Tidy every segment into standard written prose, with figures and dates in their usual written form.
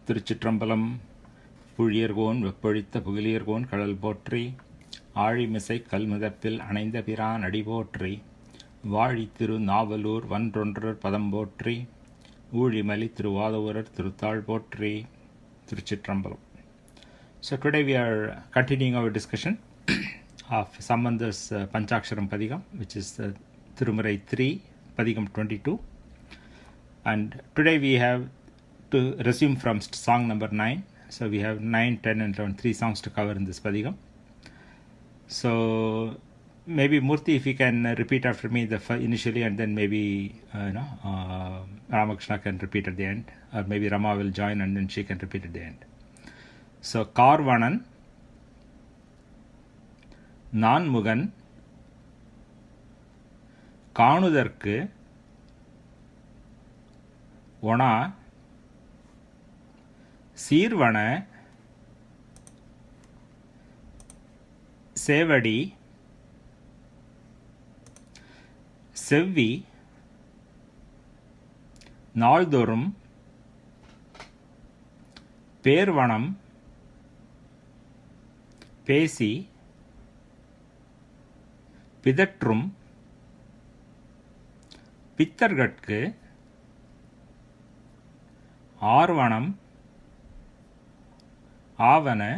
திருச்சிற்றம்பலம். புழியர்கோன் வெப்பொழித்த புகிலியர்கோன் கடல் போற்றி, ஆழிமிசை கல்முதப்பில் அணைந்த பிரான் அடி போற்றி, வாழித்திரு நாவலூர் வன்றொன்றர் பதம் போற்றி, ஊழிமலி திருவாதவூரர் திருத்தாள் போற்றி. திருச்சிற்றம்பலம். So today we are continuing our discussion of Sambandar's Panchakshara padhigam, which is Tirumurai 3, padhigam 22. And today we have to resume from song number 9. So we have 9, 10 and 11, 3 songs to cover in this padhigam. So maybe Murthy, if you can repeat after me initially, and then maybe Ramakrishna can repeat at the end, or maybe Rama will join and then she can repeat at the end. So kārvaṇaṉ, nāṉmugaṉ, kāṇudaṛku, oṇāc, sīr-vaṇac, cēvaḍi, sevvi, nāḻdoṟum, pēr-vaṇam, pēsip, pidaṭrum, pittargaṭku, ār-vaṇam, āvaṇa,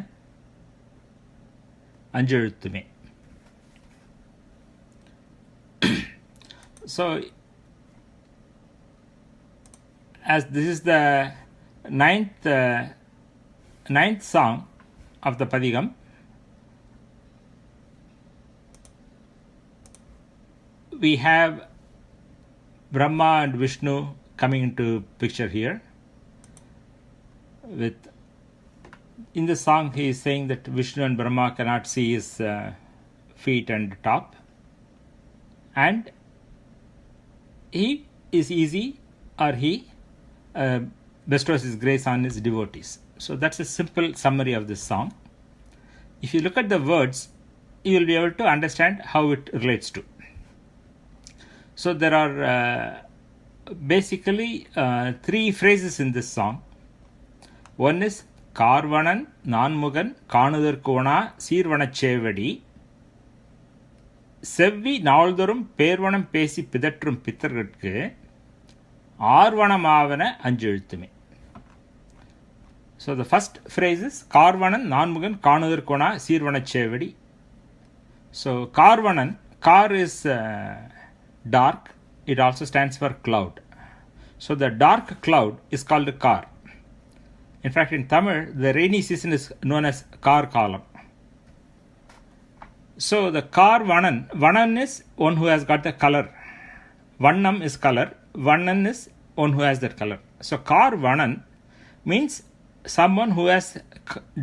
añjeḻuttumē. So, as this is the ninth song of the padhigam, we have Brahma and Vishnu coming into picture here. In the song he is saying that Vishnu and Brahma cannot see his feet and top, and he is easy, or he bestows his grace on his devotees. So that's a simple summary of this song. If you look at the words, you will be able to understand how it relates to. So there are basically 3 phrases in this song. One is kārvaṇaṉ, nāṉmugaṉ, kāṇudaṛku oṇāc, sīr-vaṇac cēvaḍi, sevvi, nāḷdoṟum, pēr-vaṇam, pēsip, pidaṭrum, pittargaṭku, ār-vaṇam, āvaṇa, añjeḻuttumē. So the first phrase is kārvaṇaṉ, nāṉmugaṉ, kāṇudaṛku oṇāc, sīr-vaṇac cēvaḍi. So kārvaṇaṉ, kar is dark. It also stands for cloud. So the dark cloud is called kar. In fact, in Tamil, the rainy season is known as kar kalam. So the kārvaṇaṉ, vaṇam is one who has got the color. Vaṇam is color. Vaṇaṉ is one who has that color. So kārvaṇaṉ means someone who has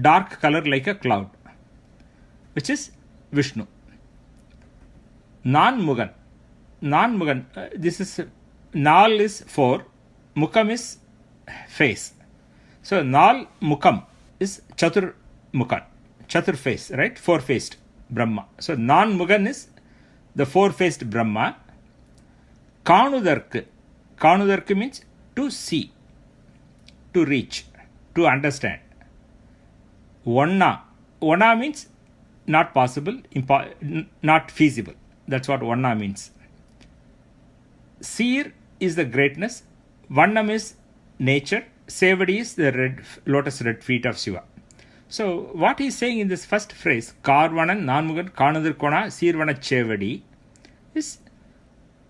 dark color like a cloud, which is Vishnu. nāṇmugaṉ. nāṇmugaṉ, this is, nāl is 4, mukam is face. So nāl mukam is chatur mukan, chatur face, right? 4-faced Brahma. So nāṇmugaṉ is the 4-faced Brahma. kāṇudaṛku. kāṇudaṛku means to see, to reach, to understand. oṇāc. oṇāc means not possible, not feasible. That's what oṇāc means. Sīr is the greatness. Vaṇam is nature. Cēvaḍi is the lotus red feet of Shiva. So what he is saying in this first phrase, kārvaṇaṉ, nāṇmugaṉ, kāṇudaṛku oṇāc, sīr-vaṇac cēvaḍi, is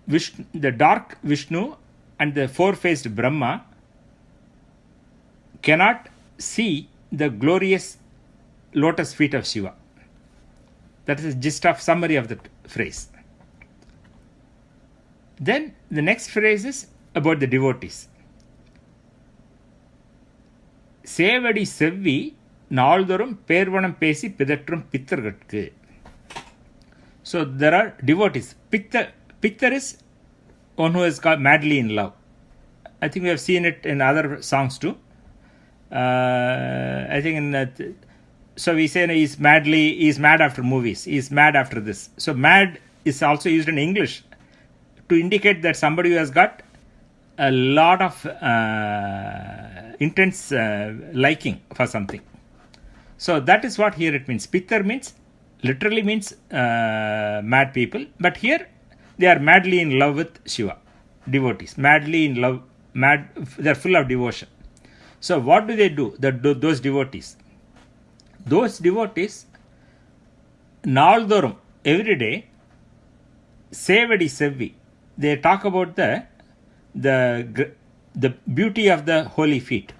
Vishnu, the dark Vishnu and the 4-faced Brahma cannot see the glorious lotus feet of Shiva. That is the gist of summary of the phrase. Then the next phrase is about the devotees. cēvaḍi sevvi, nāḻdoṟum, pēr-vaṇam, pēsip, pidaṭrum, pittargaṭku. So there are devotees. Pittar is one who has got madly in love. I think we have seen it in other songs too. I think so we say he is mad after movies. He is mad after this. So mad is also used in English to indicate that somebody who has got a lot of intense liking for something. So that is what here it means. Pittar means, literally means mad people. But here they are madly in love with Shiva. Devotees. Madly in love. They are full of devotion. So what do they do? Those devotees. Those devotees, nāḻdoṟum, every day, cēvaḍi sevvi. They talk about the beauty of the holy feet.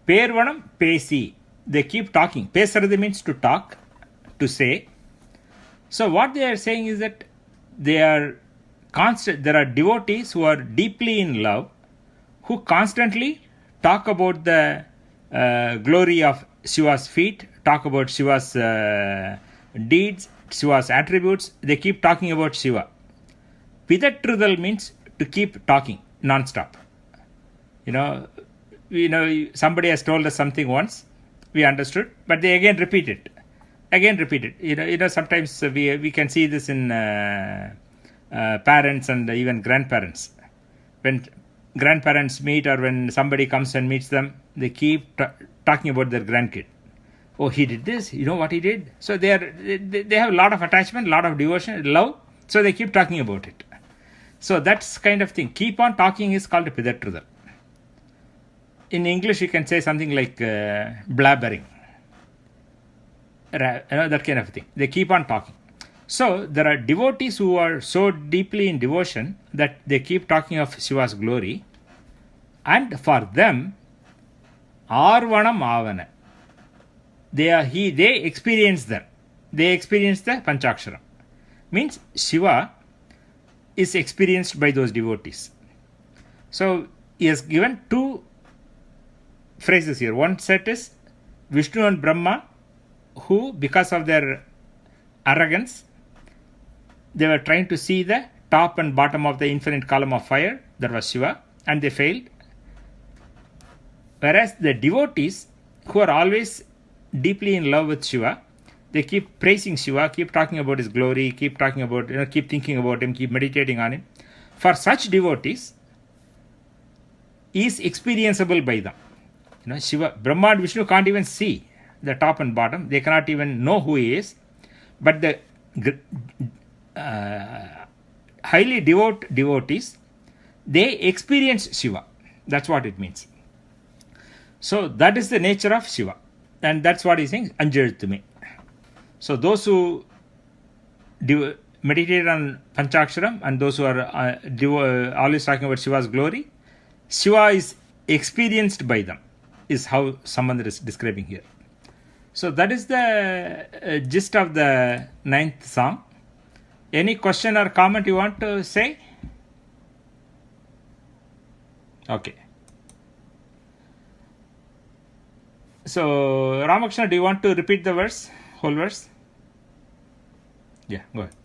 pēr-vaṇam, pēsip. They keep talking. Pēsip means to talk, to say. So what they are saying is that there are devotees who are deeply in love, who constantly talk about the glory of Shiva's feet, talk about Shiva's deeds, Shiva's attributes. They keep talking about Shiva. Pidaṭrum means to keep talking non-stop. Somebody has told us something once, we understood, but they again repeat it. Sometimes we can see this in parents and even grandparents. When grandparents meet, or when somebody comes and meets them, they keep talking about their grandkid. Oh, he did this. You know what he did? So they have a lot of attachment, a lot of devotion, love. So they keep talking about it. So that's kind of thing. Keep on talking is called pidaṭrum. In English, you can say something like blabbering. That kind of thing. They keep on talking. So there are devotees who are so deeply in devotion that they keep talking of Shiva's glory. And for them, ār-vaṇam, āvaṇa. They experience them. They experience the Panchakshara. Means Shiva is experienced by those devotees. So he has given two phrases here. One set is Vishnu and Brahma, who because of their arrogance, they were trying to see the top and bottom of the infinite column of fire, that was Shiva, and they failed. Whereas the devotees, who are always deeply in love with Shiva, they keep praising Shiva, keep talking about his glory, keep talking about, keep thinking about him, keep meditating on him. For such devotees, he is experienceable by them. Shiva, Brahma and Vishnu can't even see the top and bottom. They cannot even know who he is. But the highly devotees, they experience Shiva. That's what it means. So that is the nature of Shiva. And that's what he's saying, añjeḻuttumē. So those who meditate on Panchakshara and those who are always talking about Shiva's glory, Shiva is experienced by them, is how Sambandar is describing here. So that is the gist of the 9th song. Any question or comment you want to say? Okay. So Ramakrishna, do you want to repeat the verse, whole verse? Yeah, go ahead.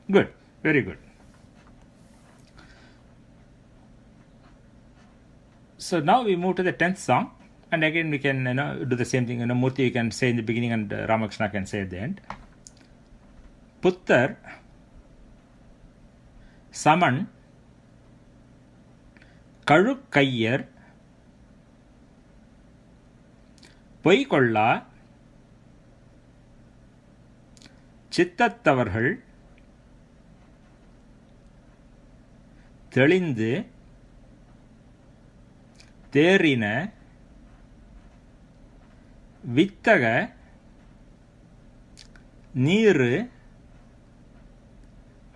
Good, very good. So now we move to the 10th song, and again we can do the same thing. Murthy you can say in the beginning, and Ramakrishna can say at the end. Puttar, samaṇ, kaḻuk-kaiyar, பொய்கொள்ளா, சித்தத்தவர்கள் தெளிந்து தேறின வித்தக நீரு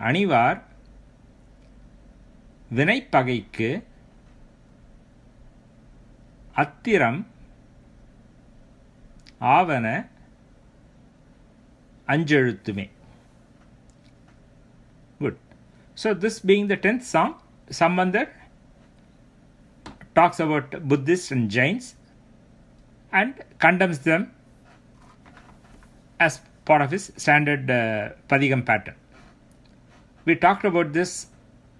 அணிவார் விணை-பகைக்கு அத்திரம் ஆவன அñjeḻuttumē. Good. So this being the 10th song, Sambandar talks about Buddhists and Jains and condemns them as part of his standard padhigam pattern. We talked about this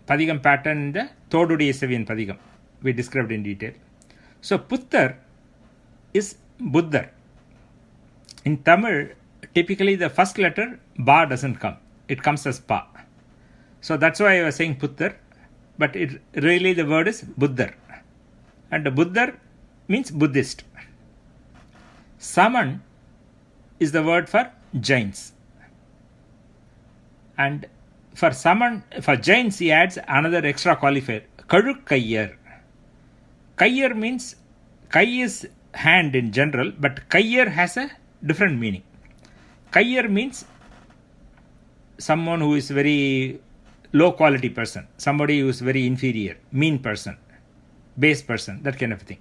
padhigam pattern in the Thodudiya Seviyan padhigam. We described in detail. So puttar is Buddhar. In Tamil, typically the first letter ba doesn't come. It comes as pa. So that's why I was saying puttar, but really the word is Buddhar. And the Buddhar means Buddhist. Samaṇ is the word for Jains. And for samaṇ, for Jains, he adds another extra qualifier, kaḻuk-kaiyar. Kaiyar means, kai is hand in general, but kaiyar has a different meaning. Kaiyar means someone who is very low quality person, somebody who is very inferior, mean person, base person, that kind of thing.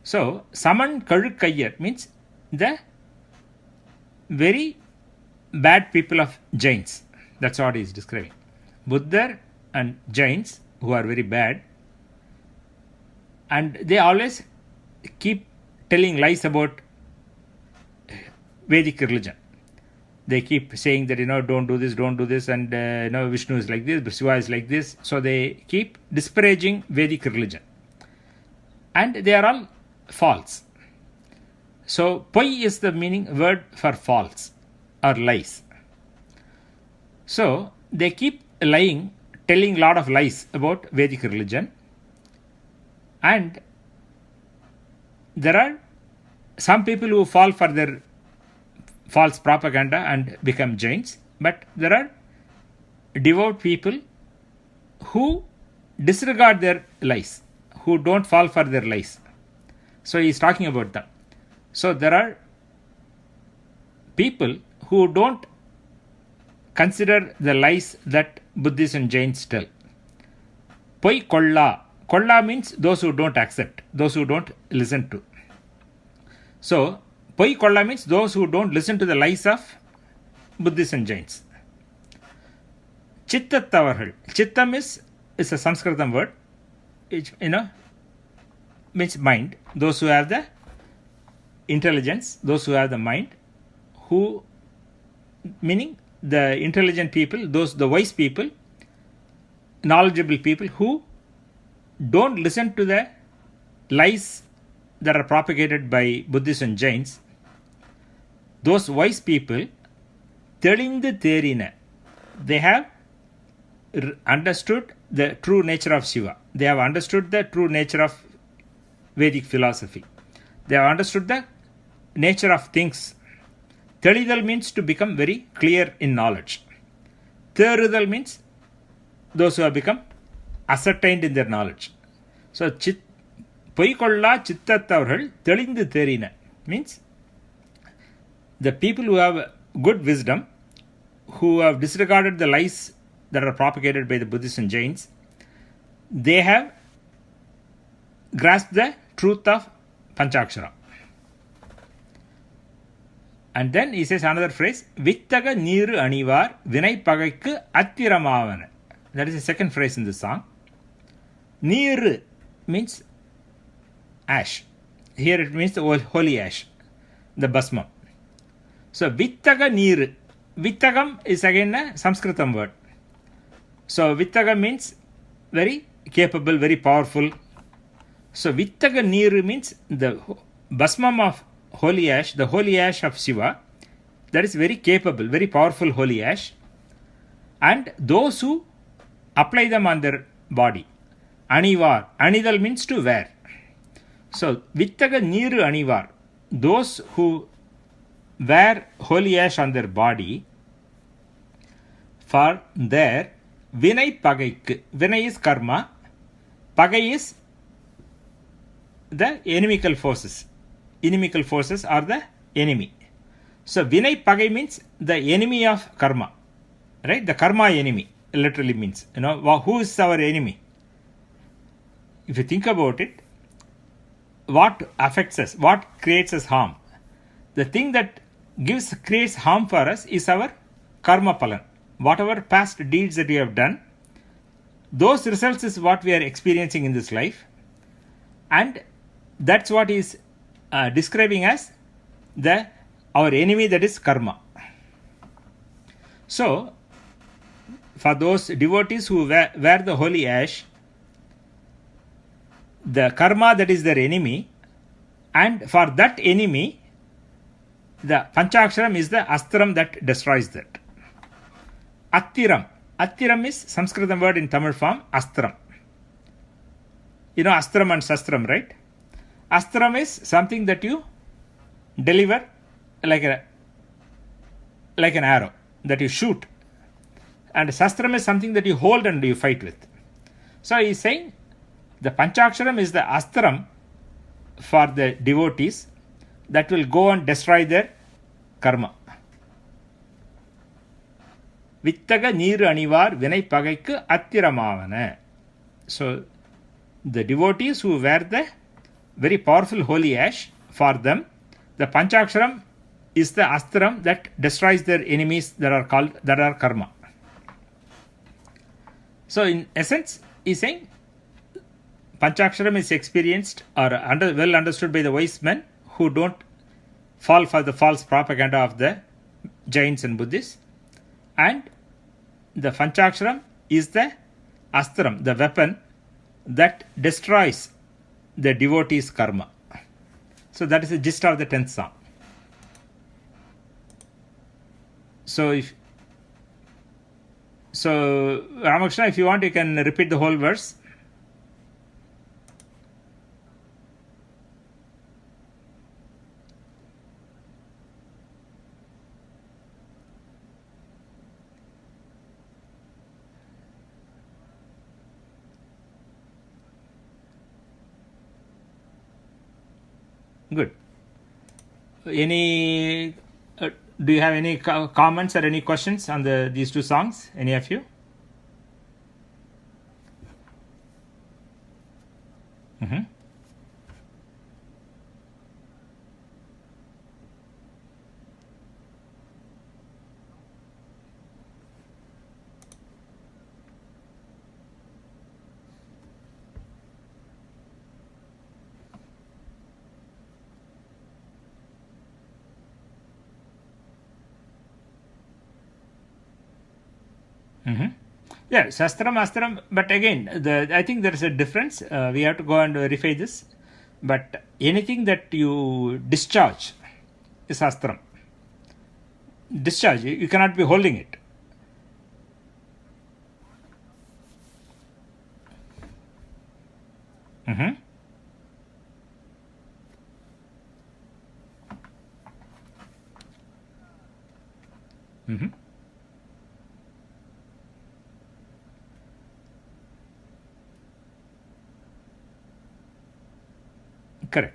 So, samaṇ kaḻuk-kaiyar means the very bad people of Jains. That's what he is describing. Buddha and Jains, who are very bad, and they always keep telling lies about Vedic religion. They keep saying that, don't do this, and Vishnu is like this, Shiva is like this. So they keep disparaging Vedic religion. And they are all false. So poi is the word for false or lies. So they keep lying, telling a lot of lies about Vedic religion. And there are some people who fall for their false propaganda and become Jains, but there are devout people who disregard their lies, who don't fall for their lies. So he is talking about them. So there are people who don't consider the lies that Buddhists and Jains tell. Poi koḻāc. Koḻāc means those who don't accept, those who don't listen to. So, poi koḻāc means those who don't listen to the lies of Buddhists and Jains. Chittattavargal. Chittam is a Sanskritam word, which, means mind. Those who have the intelligence, those who have the mind, who, meaning the intelligent people, the wise people, knowledgeable people who don't listen to the lies that are propagated by Buddhists and Jains. Those wise people, தெளிந்து தேறின, they have understood the true nature of Shiva. They have understood the true nature of Vedic philosophy. They have understood the nature of things. தெளிதல் means to become very clear in knowledge. தேறுதல் means those who have become ascertained in their knowledge. So, பொய் கொள்ளா சித்தத்தவர்கள் தெளிந்து தேறின means the people who have good wisdom, who have disregarded the lies that are propagated by the Buddhists and Jains, they have grasped the truth of Panchakshara. And then he says another phrase, வித்தக நீரு அணிவார் viṇaip-pagaikku aṭram-il. That is the second phrase in the song. நீரு means ash. Here it means the holy ash, the bhasmam. So vittaga neeru. Vittagam is again a Sanskritam word. So vittaga means very capable, very powerful. So vittaga neeru means the bhasmam of holy ash, the holy ash of Shiva, that is very capable, very powerful holy ash. And those who apply them on their body. Anivar. Anidal means to wear. So, vittaga neeru anivar. Those who wear holy ash on their body for their viṇaip-pagaikku. Vinay is karma. Pagai is the inimical forces. Inimical forces are the enemy. So, viṇaip-pagai means the enemy of karma. Right? The karma enemy literally means. Who is our enemy? If you think about it, what affects us, what creates us harm? The thing that creates harm for us is our karma palan. Whatever past deeds that we have done, those results is what we are experiencing in this life. And that's what is describing as our enemy, that is karma. So, for those devotees who wear the holy ash, the karma that is their enemy, and for that enemy, the Panchaksharam is the astram that destroys that. Attiram. Attiram is Sanskrit word in Tamil form, astram. You know astram and sastram, right? Astram is something that you deliver like an arrow that you shoot. And sastram is something that you hold and you fight with. So he is saying the Panchaksharam is the astram for the devotees that will go and destroy their karma. Vittaga neeru anivar viṇaip-pagaikku attiram-āvaṇa. So the devotees who wear the very powerful holy ash, for them the Panchaksharam is the astram that destroys their enemies that are karma. So in essence, he is saying Panchaksharam is experienced or well understood by the wise men who don't fall for the false propaganda of the Jains and Buddhists. And the Panchaksharam is the astram, the weapon that destroys the devotee's karma. So that is the gist of the 10th song. So Ramakrishna, if you want, you can repeat the whole verse. Good. Do you have any comments or any questions on these two songs? Any of you? Mm-hmm. Mm-hmm. Yeah, Shastram, Astram, but again, I think there is a difference. We have to go and verify this. But anything that you discharge is Astram. Discharge, you cannot be holding it. Mm-hmm. Mm-hmm. Correct.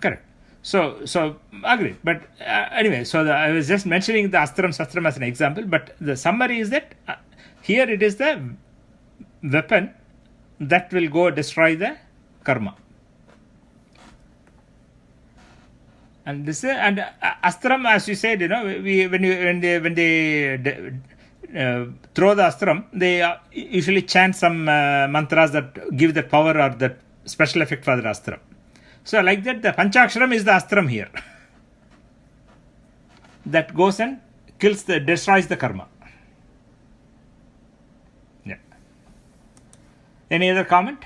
Correct. So agreed. But anyway, I was just mentioning the Astram as an example. But the summary is that here it is the weapon that will go destroy the karma. And this and Astram, as you said, when they throw the astram, they usually chant some mantras that give that power or that special effect for the astram. So like that, the Panchaksharam is the astram here that goes and destroys the karma. Yeah. Any other comment?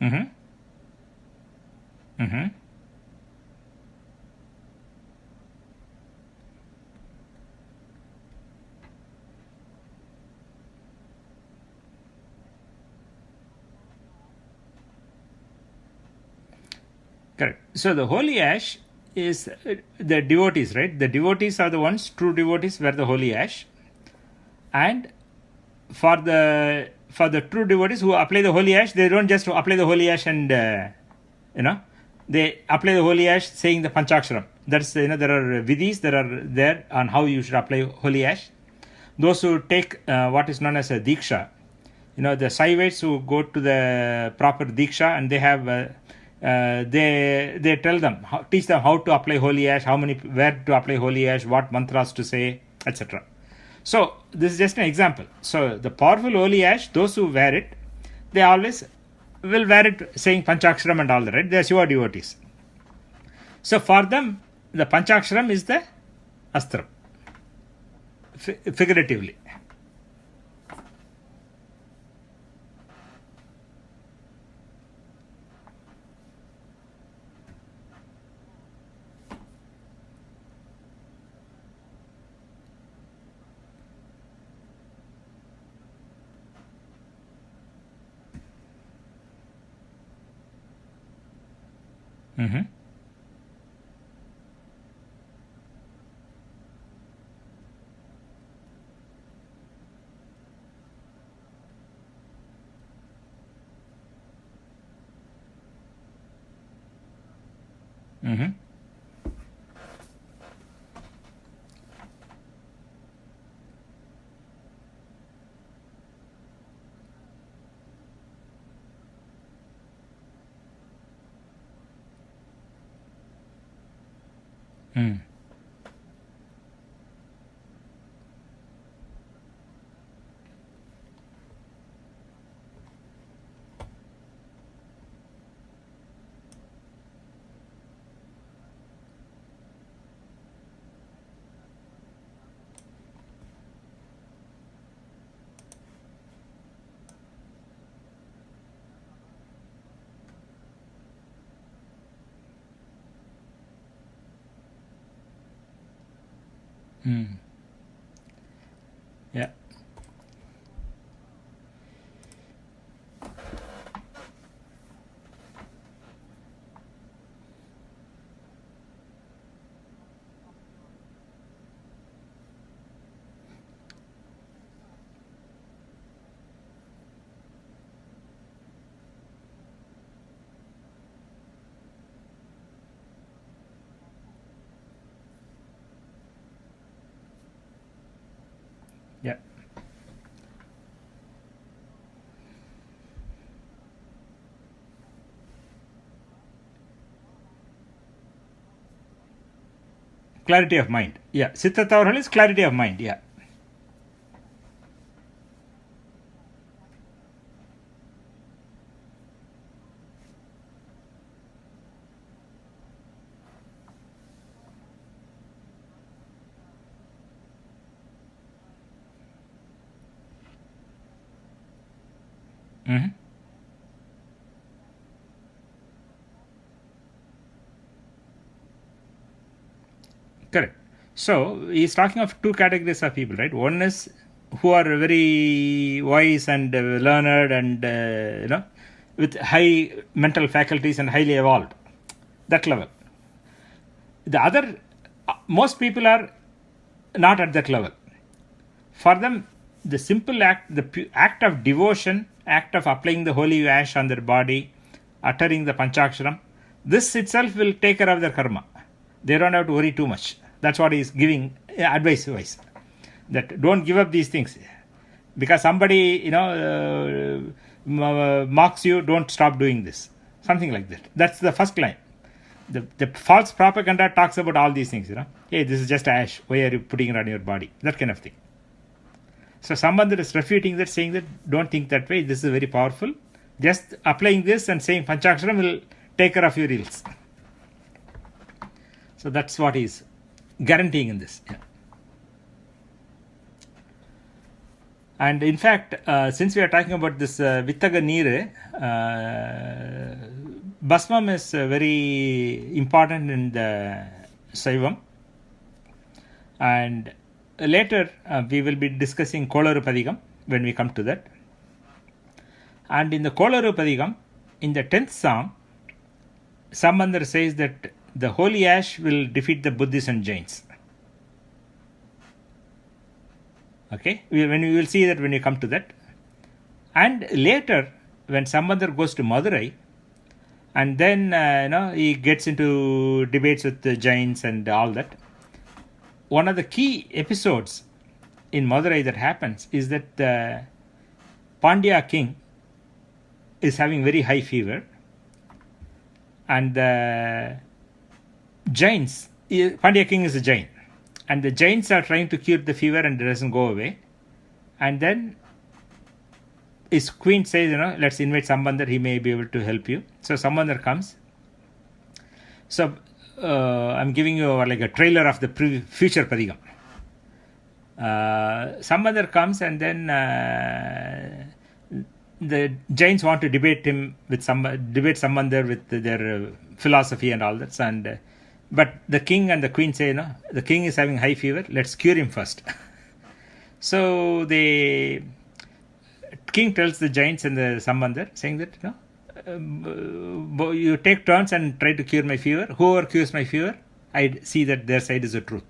Mm-hmm. Mm-hmm. Correct. So the holy ash is the devotees, right? The devotees are the ones, true devotees wear the holy ash. And for the true devotees who apply the holy ash, they don't just apply the holy ash and they apply the holy ash saying the Panchaksharam. That's there are vidhis that are there on how you should apply holy ash. those who take what is known as a diksha, the Saivites who go to the proper diksha, and they have they tell them, teach them how to apply holy ash, where to apply holy ash, what mantras to say, etc. So this is just an example. So the powerful holy ash, those who wear it, they always will wear it saying Panchaksharam and all that, right? They are Shiva devotees. So for them, the Panchaksharam is the astram, figuratively. Mm-hmm. Mm-hmm. Mm. Mm. Yeah. Yeah. Clarity of mind. Yeah. Siddhartha is clarity of mind. Yeah. Mm-hmm. Correct. So he's talking of two categories of people, right? One is who are very wise and learned and with high mental faculties and highly evolved, that level. The other, most people are not at that level. For them, the simple act, the act of devotion, act of applying the holy ash on their body, uttering the Panchaksharam, this itself will take care of their karma. They don't have to worry too much. That's what he is giving advice-wise. That don't give up these things. Because somebody, mocks you, don't stop doing this. Something like that. That's the first line. The false propaganda talks about all these things, Hey, this is just ash. Why are you putting it on your body? That kind of thing. So Sambandar is refuting that, saying that don't think that way. This is very powerful. Just applying this and saying Panchaksharam will take care of your ills. So that's what he is guaranteeing in this. Yeah. And in fact, since we are talking about this Vittaga Neere, Bhasmam is very important in the Saivam. And later we will be discussing Kolaru Padhigam when we come to that. And in the Kolaru Padhigam, in the 10th Psalm, Sambandar says that the holy ash will defeat the Buddhists and Jains. Okay, we will see that when we come to that. And later, when Sambandar goes to Madurai, and then he gets into debates with the Jains and all that, one of the key episodes in Madurai that happens is that the Pandya king is having very high fever, and the Jains, Pandya king is a Jain, and the Jains are trying to cure the fever and it doesn't go away. And then his queen says, let's invite Sambandar, he may be able to help you. So Sambandar comes. So I'm giving you like a trailer of the future padhigam. Sambandar comes, and then the Jains want to debate Sambandar with their philosophy and all that. And but the king and the queen say, the king is having high fever, let's cure him first. So the king tells the Jains and the Sambandar, saying that, you take turns and try to cure my fever. Whoever cures my fever, I see that their side is the truth.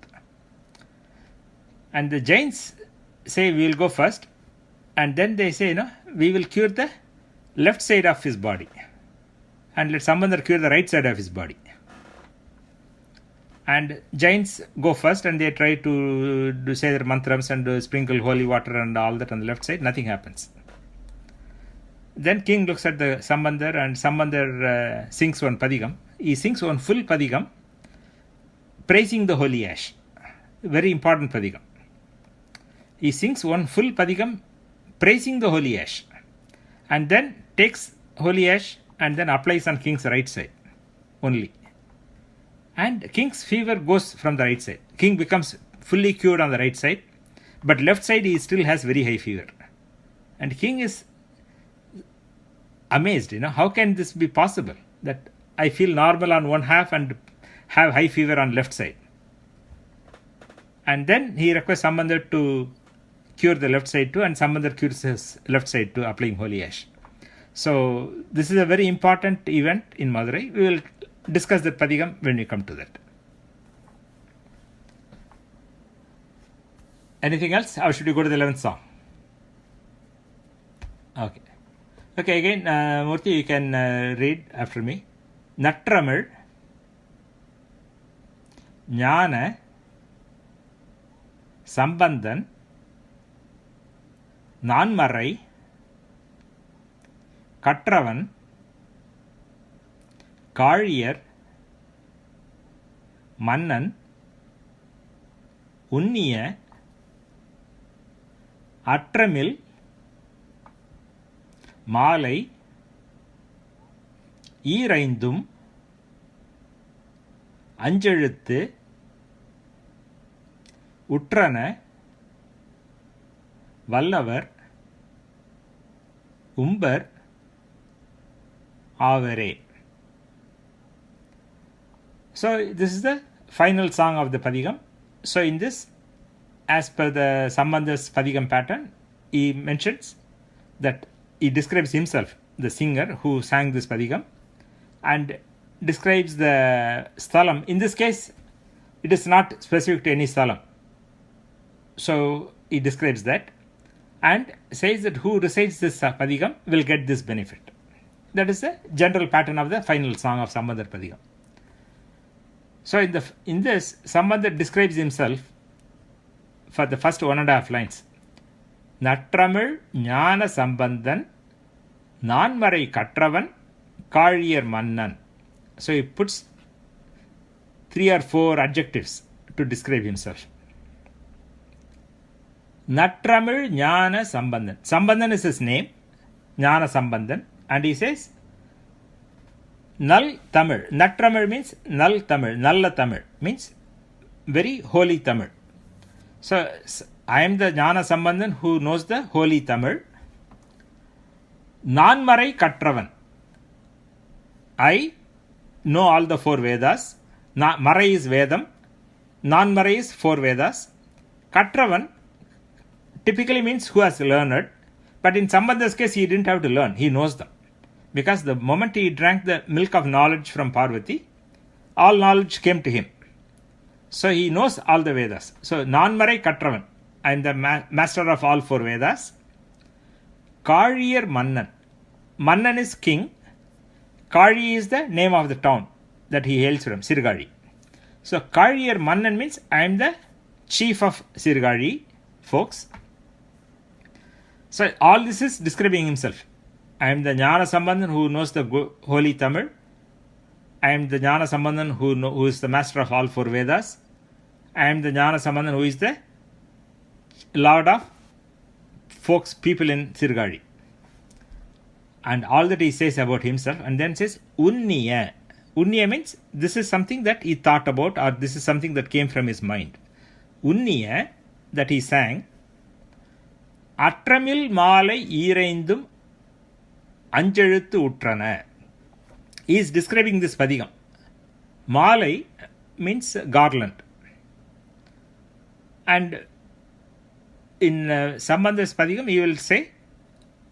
And the Jains say, we will go first. And then they say, we will cure the left side of his body. And let Sambandar cure the right side of his body. And Jains go first, and they try to say their mantrams and sprinkle holy water and all that on the left side. Nothing happens. Then king looks at the Sambandar, and Sambandar sings one padhigam. He sings one full padhigam praising the holy ash. Very important padhigam. He sings one full padhigam praising the holy ash, and then takes holy ash and then applies on king's right side only. And king's fever goes from the right side. King becomes fully cured on the right side, but left side he still has very high fever. And king is amazed, how can this be possible? That I feel normal on one half and have high fever on left side. And then he requests Sambandar to cure the left side too, and Sambandar cures his left side too, applying holy ash. So this is a very important event in Madurai. We will discuss the padhigam when we come to that. Anything else, or should we go to the 11th song? Okay, again, Murthy, you can read after me. Aṭram-il ñāṉa-sambandaṉ நான்மறை கற்றவன் காழியர் மன்னன் உன்னிய aṭram-il மாலை ஈரைந்தும் அஞ்செழுத்து உற்றன வல்லவர் உம்பர் ஆவரே. So this is the final song of the padhigam. So in this, as per the Sambandar's padhigam pattern, he mentions that he describes himself, the singer who sang this padhigam, and describes the sthalam. In this case, it is not specific to any sthalam. So he describes that and says that who recites this padhigam will get this benefit. That is the general pattern of the final song of Sambandar padhigam. So in this, Sambandar describes himself for the first 1.5 lines. Aṭram-il ñāṇa-sambandaṉ நான்மறை கற்றவன் காழியர் மன்னன். So he puts 3 or 4 adjectives to describe himself. Aṭram-il ñāṇa-sambandaṉ. Sambandaṉ is his name, ñāṇa-sambandaṉ, and he says Nal Tamil. Aṭram-il means Nal Tamil. Nalla Tamil means very holy Tamil. So I am the ñāṇa-sambandaṉ who knows the holy Tamil. நான்மறை கற்றவன். I know all the 4 Vedas. Marai is Vedam. Nanmarai is 4 Vedas. Katravan typically means who has learned. But in Sambandar's case, he didn't have to learn. He knows them. Because the moment he drank the milk of knowledge from Parvati, all knowledge came to him. So he knows all the Vedas. So Nanmarai Katravan. I am the master of all 4 Vedas. Kāழியர் மன்னன். Mannan is king. Kāಳಿ is the name of the town that he hails from, Sirgari. So Kāழியர் மன்னன் means I am the chief of Sirgari, folks. So all this is describing himself. I am the ñāṇa-sambandaṉ who knows the holy Tamil. I am the ñāṇa-sambandaṉ who is the master of all 4 Vedas. I am the ñāṇa-sambandaṉ who is the lord of folks, people in Sirgadi. And all that he says about himself, and then says unniya. Unniya means this is something that he thought about, or this is something that came from his mind. Unniya, that he sang, āṭram-il mālai ஈரைந்தும் añjeļuttumē. He is describing this padhigam. Mālai means garland. And in Sambandar's padhigam, he will say,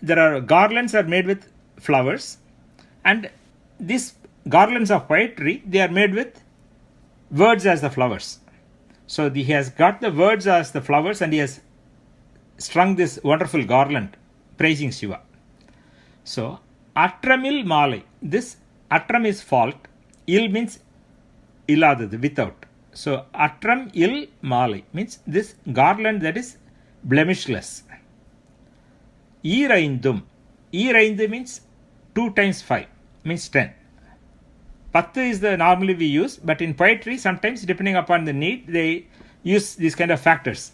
there are garlands are made with flowers, and these garlands of poetry, they are made with words as the flowers. So he has got the words as the flowers, and he has strung this wonderful garland praising Shiva. So āṭram-il mālai, this aṭram is fault, il means ilAdha, the without. So aṭram-il mālai means this garland that is blemishless. ஈரைந்தும் means 2 times 5 means 10. Pathu is the normally we use, but in poetry sometimes depending upon the need they use these kind of factors.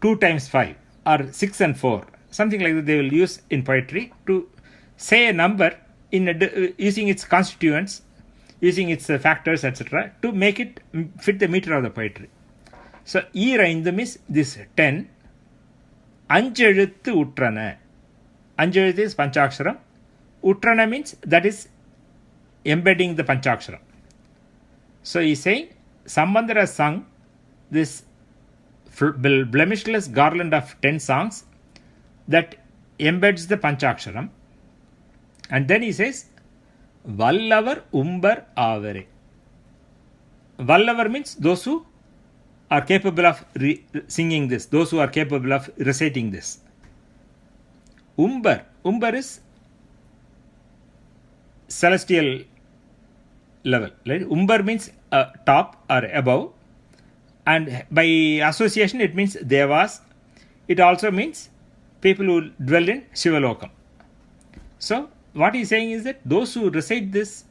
2 times 5 or 6 and 4, something like that they will use in poetry to say a number in using its constituents, using its factors, etc., to make it fit the meter of the poetry. So ஈரைந்தும் is this 10. añjeļuttumē. Añjeļuttu is Panchakshara. Uttrana means that is embedding the Panchakshara. So he is saying, Sambandar has sung this blemishless garland of 10 songs that embeds the Panchakshara. And then he says, Vallavar umbar avare. Vallavar means those who are capable of singing this, those who are capable of reciting this. Umbar is celestial level. Right? Umbar means top or above, and by association it means devas. It also means people who dwell in Shivalokam. So what he is saying is that those who recite this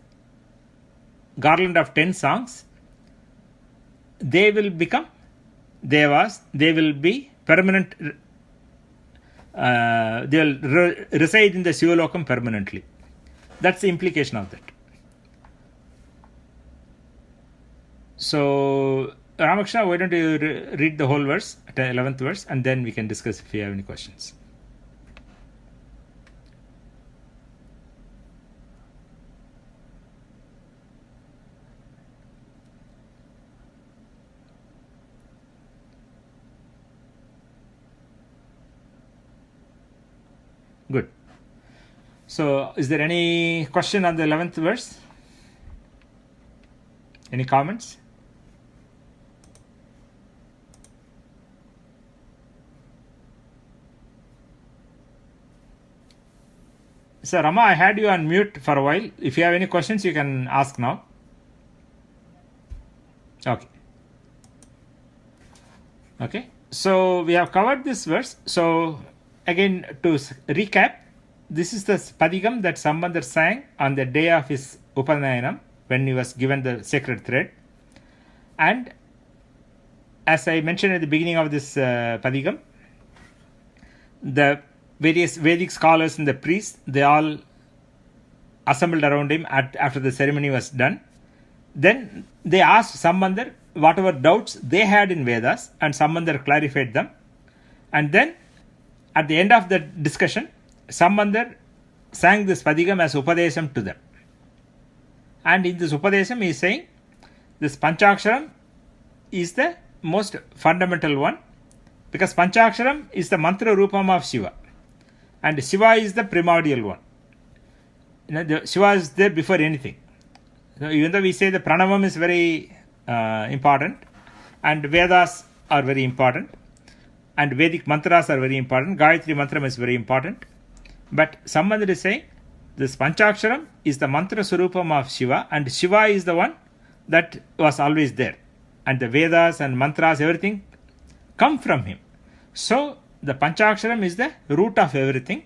garland of 10 songs, they will become devas, they will be permanent, they will reside in the Shivalokam permanently. That's the implication of that. So, Ramakrishna, why don't you read the whole verse, the 11th verse, and then we can discuss if you have any questions. Good. So, is there any question on the 11th verse? Any comments? So, Rama, I had you on mute for a while. If you have any questions, you can ask now. Okay. So, we have covered this verse. So, again, to recap, this is the padhigam that Sambandar sang on the day of his Upanayanam, when he was given the sacred thread. And as I mentioned at the beginning of this padhigam, the various Vedic scholars and the priests, they all assembled around him after the ceremony was done. Then they asked Sambandar whatever doubts they had in Vedas, and Sambandar clarified them. And then at the end of the discussion, Sambandar sang this padhigam as Upadesam to them. And in this Upadesam, he is saying this Panchaksharam is the most fundamental one, because Panchaksharam is the mantra rupam of Shiva, and Shiva is the primordial one. Shiva is there before anything. So even though we say the pranamam is very important, and Vedas are very important, and Vedic mantras are very important, Gayatri mantram is very important, but Sambandar is saying this Panchaksharam is the mantra surupam of Shiva, and Shiva is the one that was always there, and the Vedas and mantras, everything come from him. So the Panchaksharam is the root of everything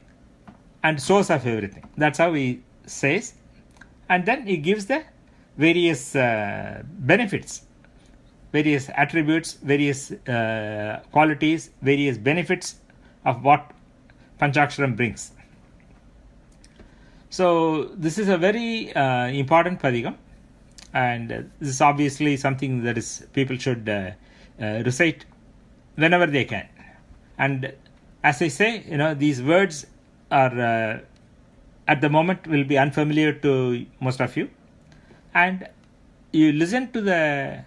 and source of everything. That's how he says. And then he gives the various benefits, various attributes, various qualities, various benefits of what Panchaksharam brings. So this is a very important padhigam, and this is obviously something that is people should recite whenever they can. And as I say, these words are at the moment will be unfamiliar to most of you, and you listen to the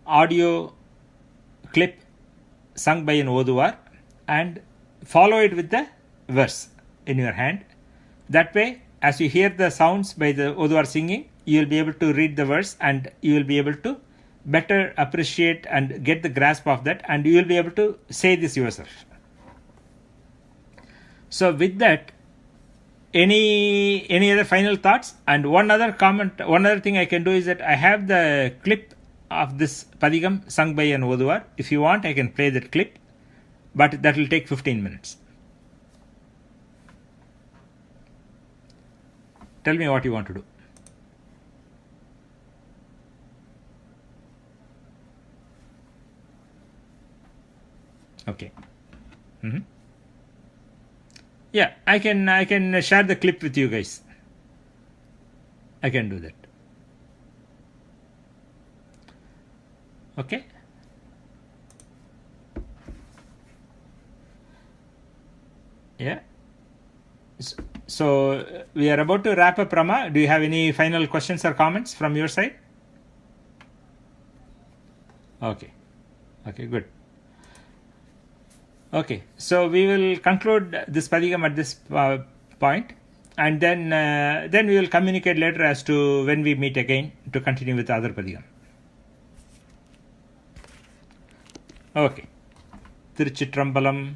audio clip sung by an Oduvar and follow it with the verse in your hand. That way, as you hear the sounds by the Oduvar singing, you will be able to read the verse, and you will be able to better appreciate and get the grasp of that, and you will be able to say this yourself. So with that, any other final thoughts? And one other thing I can do is that I have the clip of this padhigam sung by an Oduvar. If you want, I can play that clip, but that will take 15 minutes. Tell me what you want to do. Okay. Yeah, I can share the clip with you guys. I can do that. Okay. Yeah. So we are about to wrap up, Rama. Do you have any final questions or comments from your side? Okay. Okay, good. Okay, so we will conclude this padhigam at this point, and then we will communicate later as to when we meet again to continue with the other padhigam. Okay. Tiruchitrambalam.